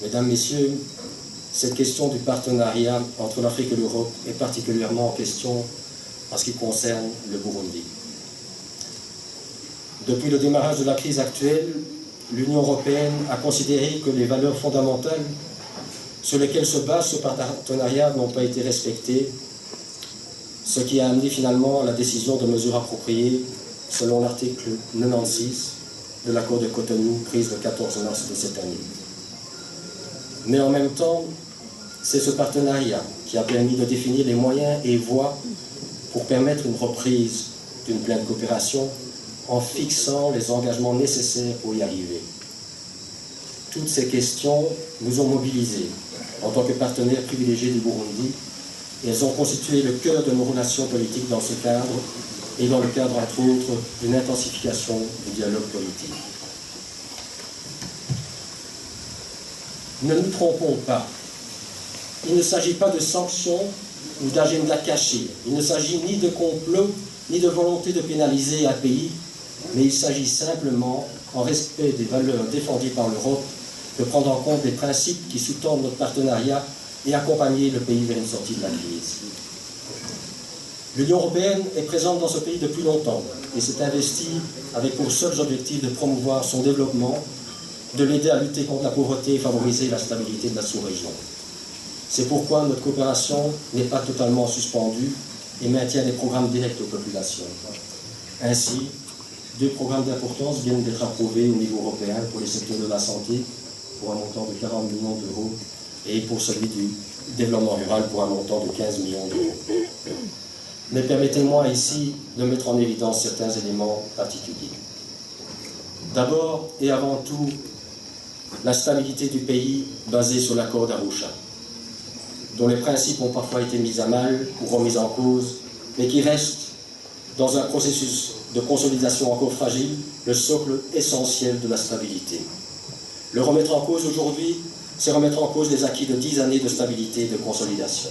Mesdames, Messieurs, cette question du partenariat entre l'Afrique et l'Europe est particulièrement en question en ce qui concerne le Burundi. Depuis le démarrage de la crise actuelle, l'Union européenne a considéré que les valeurs fondamentales sur lesquelles se base ce partenariat n'ont pas été respectées, ce qui a amené finalement à la décision de mesures appropriées selon l'article 96 de l'accord de Cotonou prise le 14 mars de cette année. Mais en même temps, c'est ce partenariat qui a permis de définir les moyens et voies pour permettre une reprise d'une pleine coopération en fixant les engagements nécessaires pour y arriver. Toutes ces questions nous ont mobilisés en tant que partenaires privilégiés du Burundi et elles ont constitué le cœur de nos relations politiques dans ce cadre et dans le cadre, entre autres, d'une intensification du dialogue politique. Ne nous trompons pas. Il ne s'agit pas de sanctions ou d'agenda caché. Il ne s'agit ni de complot, ni de volonté de pénaliser un pays, mais il s'agit simplement, en respect des valeurs défendues par l'Europe, de prendre en compte les principes qui sous-tendent notre partenariat et accompagner le pays vers une sortie de la crise. L'Union européenne est présente dans ce pays depuis longtemps et s'est investie avec pour seul objectif de promouvoir son développement, de l'aider à lutter contre la pauvreté et favoriser la stabilité de la sous-région. C'est pourquoi notre coopération n'est pas totalement suspendue et maintient des programmes directs aux populations. Ainsi, 2 programmes d'importance viennent d'être approuvés au niveau européen pour les secteurs de la santé pour un montant de 40 millions d'euros et pour celui du développement rural pour un montant de 15 millions d'euros. Mais permettez-moi ici de mettre en évidence certains éléments particuliers. D'abord et avant tout, la stabilité du pays basée sur l'accord d'Arusha, dont les principes ont parfois été mis à mal ou remis en cause, mais qui reste, dans un processus de consolidation encore fragile, le socle essentiel de la stabilité. Le remettre en cause aujourd'hui, c'est remettre en cause les acquis de 10 années de stabilité et de consolidation.